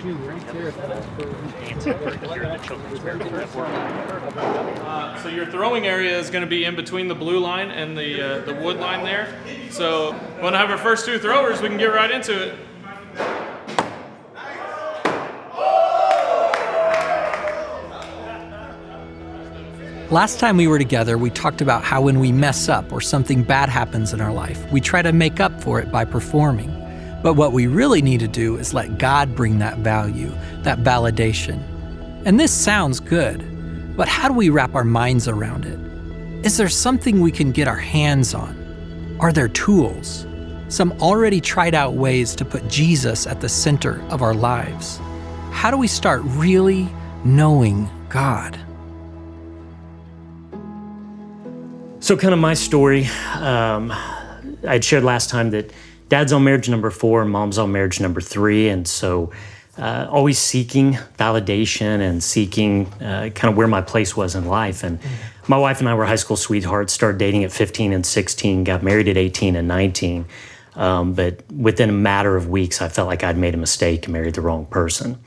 So your throwing area is going to be in between the blue line and the wood line there. So when I have our first two throwers, we can get right into it. Last time we were together, we talked about how when we mess up or something bad happens in our life, we try to make up for it by performing. But what we really need to do is let God bring that value, that validation. And this sounds good, but how do we wrap our minds around it? Is there something we can get our hands on? Are there tools? Some already tried out ways to put Jesus at the center of our lives? How do we start really knowing God? So kind of my story, I'd shared last time that Dad's on marriage number 4 and Mom's on marriage number 3. And so always seeking validation and seeking kind of where my place was in life. And my wife and I were high school sweethearts, started dating at 15 and 16, got married at 18 and 19. But within a matter of weeks, I felt like I'd made a mistake and married the wrong person.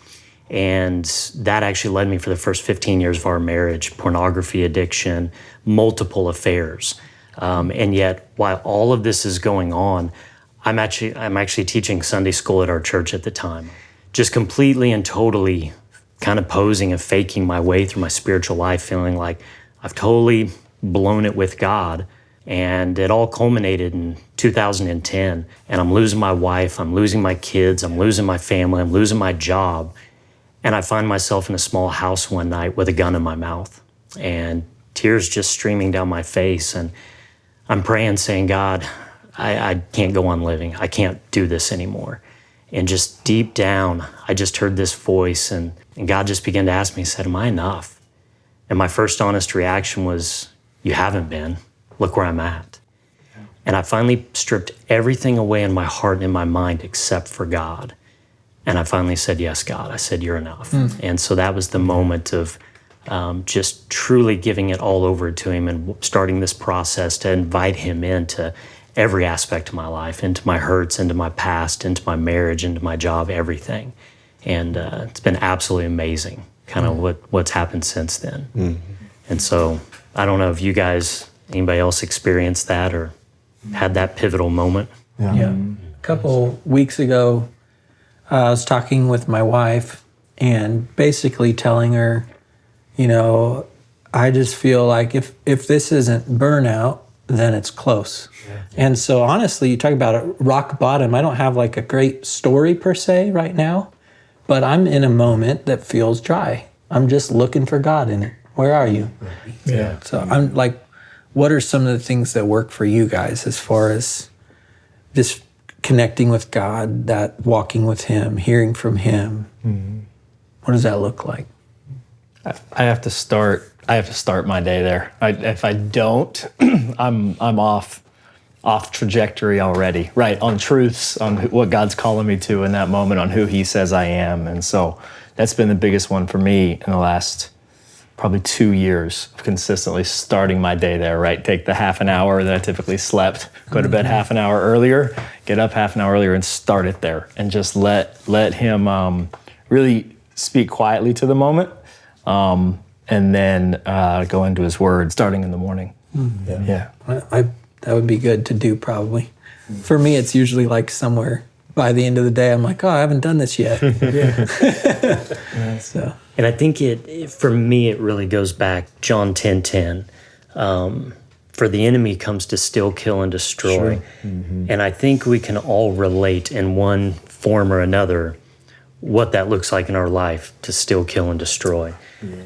And that actually led me for the first 15 years of our marriage, pornography addiction, multiple affairs. And yet, while all of this is going on, I'm actually teaching Sunday school at our church at the time, just completely and totally kind of posing and faking my way through my spiritual life, feeling like I've totally blown it with God. And it all culminated in 2010. And I'm losing my wife, I'm losing my kids, I'm losing my family, I'm losing my job. And I find myself in a small house one night with a gun in my mouth and tears just streaming down my face. And I'm praying, saying, God, I can't go on living. I can't do this anymore. And just deep down, I just heard this voice and God just began to ask me, he said, am I enough? And my first honest reaction was, you haven't been. Look where I'm at. And I finally stripped everything away in my heart and in my mind except for God. And I finally said, yes, God. I said, you're enough. And so that was the moment of just truly giving it all over to him and starting this process to invite him into every aspect of my life, into my hurts, into my past, into my marriage, into my job, everything. And it's been absolutely amazing, kind of what's happened since then. And so I don't know if you guys, anybody else experienced that or had that pivotal moment? Yeah. A couple weeks ago, I was talking with my wife and basically telling her, you know, I just feel like if this isn't burnout, then it's close. Yeah. And so honestly, you talk about a rock bottom. I don't have like a great story per se right now, but I'm in a moment that feels dry. I'm just looking for God in it. Where are you? Yeah. So I'm like, what are some of the things that work for you guys as far as just connecting with God, that walking with him, hearing from him? What does that look like? I have to start my day there. If I don't, I'm off trajectory already, right? On truths, on what God's calling me to in that moment, on who he says I am. And so that's been the biggest one for me in the last probably 2 years of consistently starting my day there, right? Take the half an hour that I typically slept, go to bed half an hour earlier, get up half an hour earlier and start it there and just let him really speak quietly to the moment and then go into his word starting in the morning. Yeah. That would be good to do probably. For me, it's usually like somewhere by the end of the day, I'm like, oh, I haven't done this yet. So. And I think for me, it really goes back, John 10:10. For the enemy comes to steal, kill, and destroy. Sure. And I think we can all relate in one form or another what that looks like in our life to steal, kill, and destroy.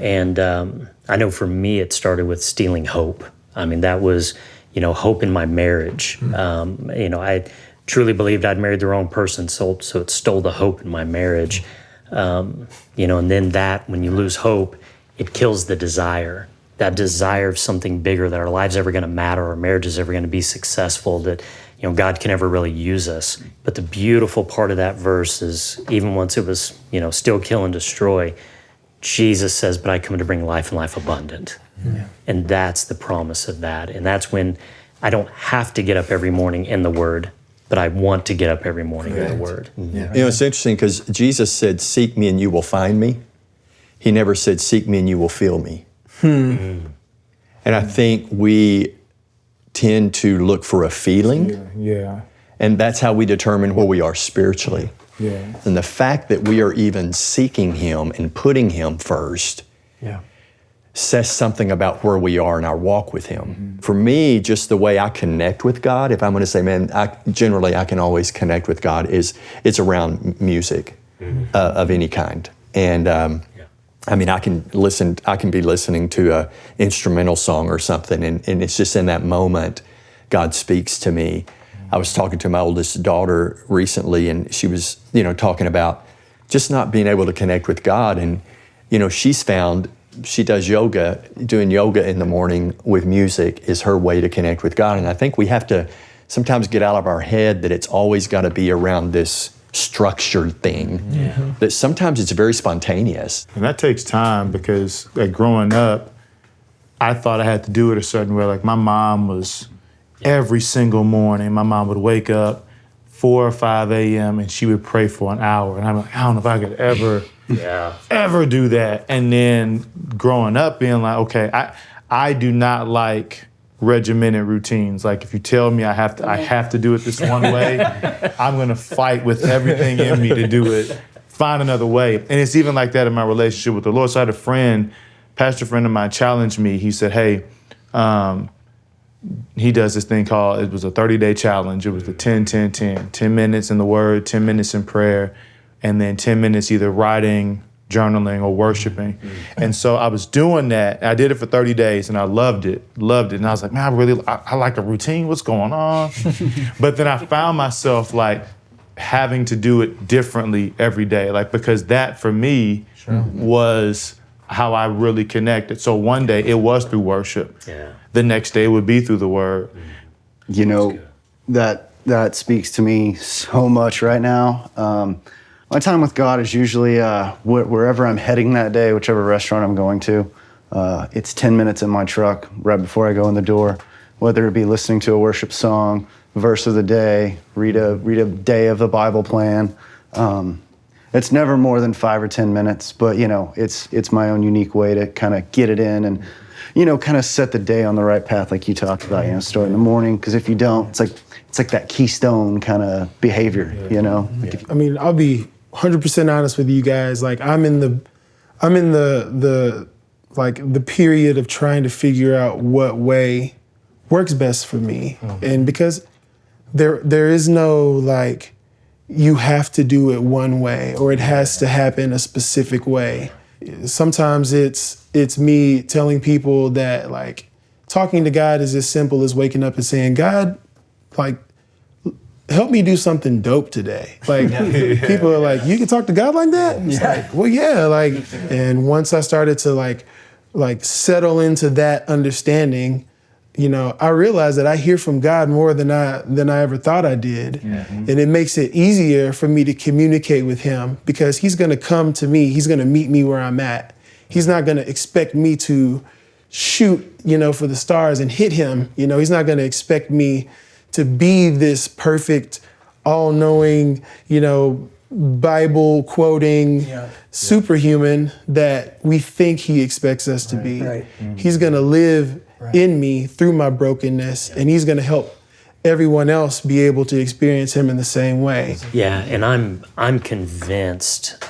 And I know for me, it started with stealing hope. I mean, that was, hope in my marriage. I truly believed I'd married the wrong person, so it stole the hope in my marriage. And then when you lose hope, it kills the desire, that desire of something bigger, that our lives ever going to matter, our marriage is ever going to be successful, that, God can ever really use us. But the beautiful part of that verse is, even once it was, still kill and destroy, Jesus says, but I come to bring life and life abundant. Yeah. And that's the promise of that. And that's when I don't have to get up every morning in the Word but I want to get up every morning in the Word. Yeah. You know, it's interesting because Jesus said, "Seek me and you will find me." He never said, "Seek me and you will feel me." And I think we tend to look for a feeling. Yeah. And that's how we determine where we are spiritually. Yeah. And the fact that we are even seeking Him and putting Him first says something about where we are in our walk with Him. For me, just the way I connect with God, if I'm going to say, man, I can always connect with God, it's around music of any kind. And I mean, I can be listening to an instrumental song or something, and it's just in that moment, God speaks to me. I was talking to my oldest daughter recently, and she was, talking about just not being able to connect with God. And, she's found she does yoga, doing yoga in the morning with music is her way to connect with God. And I think we have to sometimes get out of our head that it's always got to be around this structured thing, that sometimes it's very spontaneous. And that takes time because growing up, I thought I had to do it a certain way. Like my mom was, every single morning, my mom would wake up 4 or 5 a.m. and she would pray for an hour. And I'm like, I don't know if I could ever do that. And then growing up being like, okay, I do not like regimented routines. Like if you tell me I have to do it this one way, I'm gonna fight with everything in me to do it, find another way. And it's even like that in my relationship with the Lord. So I had a friend, pastor friend of mine, challenged me. He said, hey, he does this thing called, it was a 30-day challenge. It was the 10-10-10, 10 minutes in the Word, 10 minutes in prayer, and then 10 minutes either writing, journaling, or worshiping. And so I was doing that. I did it for 30 days, and I loved it. And I was like, man, I like a routine. What's going on? But then I found myself like having to do it differently every day, like because that for me was how I really connected. So one day it was through worship. Yeah. The next day would be through the Word. That speaks to me so much right now. My time with God is usually wherever I'm heading that day, whichever restaurant I'm going to. It's 10 minutes in my truck right before I go in the door, whether it be listening to a worship song, verse of the day, read a day of the Bible plan. It's never more than 5 or 10 minutes, but it's my own unique way to kind of get it in and kind of set the day on the right path, like you talked about. Start in the morning, because if you don't, it's like that keystone kind of behavior. I mean, I'll be 100% honest with you guys. Like I'm in the period of trying to figure out what way works best for me, and because there is no like you have to do it one way or it has to happen a specific way. Sometimes it's me telling people that like talking to God is as simple as waking up and saying, God, like, help me do something dope today. Like people are like, you can talk to God like that? It's like, well, yeah, like, and once I started to like settle into that understanding, I realized that I hear from God more than I ever thought I did. And it makes it easier for me to communicate with Him because He's gonna come to me, He's gonna meet me where I'm at. He's not gonna expect me to shoot, for the stars and hit Him. He's not gonna expect me to be this perfect, all-knowing, Bible quoting superhuman that we think He expects us to be. Right. He's gonna live in me through my brokenness, and He's gonna help everyone else be able to experience Him in the same way. Yeah, and I'm convinced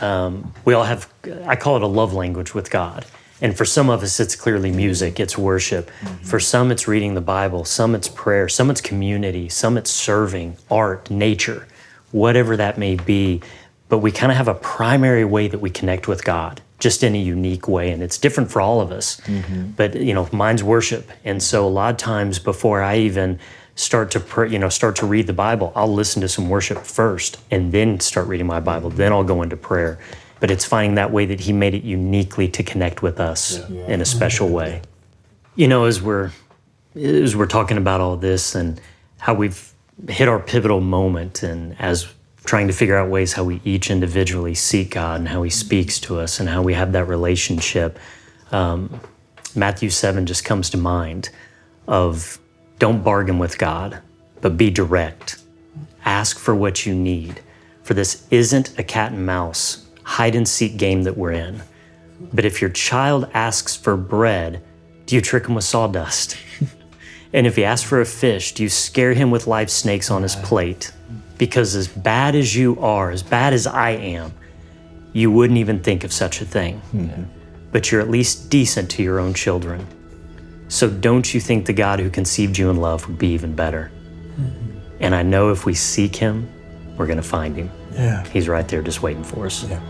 we all have, I call it a love language with God. And for some of us, it's clearly music, it's worship. For some, it's reading the Bible. Some, it's prayer. Some, it's community. Some, it's serving, art, nature, whatever that may be. But we kind of have a primary way that we connect with God, just in a unique way. And it's different for all of us. But, mine's worship. And so a lot of times before I even start to read the Bible, I'll listen to some worship first and then start reading my Bible. Then I'll go into prayer. But it's finding that way that He made it uniquely to connect with us in a special way. As we're talking about all this and how we've hit our pivotal moment, and as trying to figure out ways how we each individually seek God and how He speaks to us and how we have that relationship, Matthew 7 just comes to mind of don't bargain with God, but be direct. Ask for what you need, for this isn't a cat and mouse, hide and seek game that we're in. But if your child asks for bread, do you trick him with sawdust? And if he asks for a fish, do you scare him with live snakes on his plate? Because as bad as you are, as bad as I am, you wouldn't even think of such a thing. But you're at least decent to your own children. So don't you think the God who conceived you in love would be even better? And I know if we seek him, we're gonna find him. Yeah. He's right there just waiting for us. Yeah.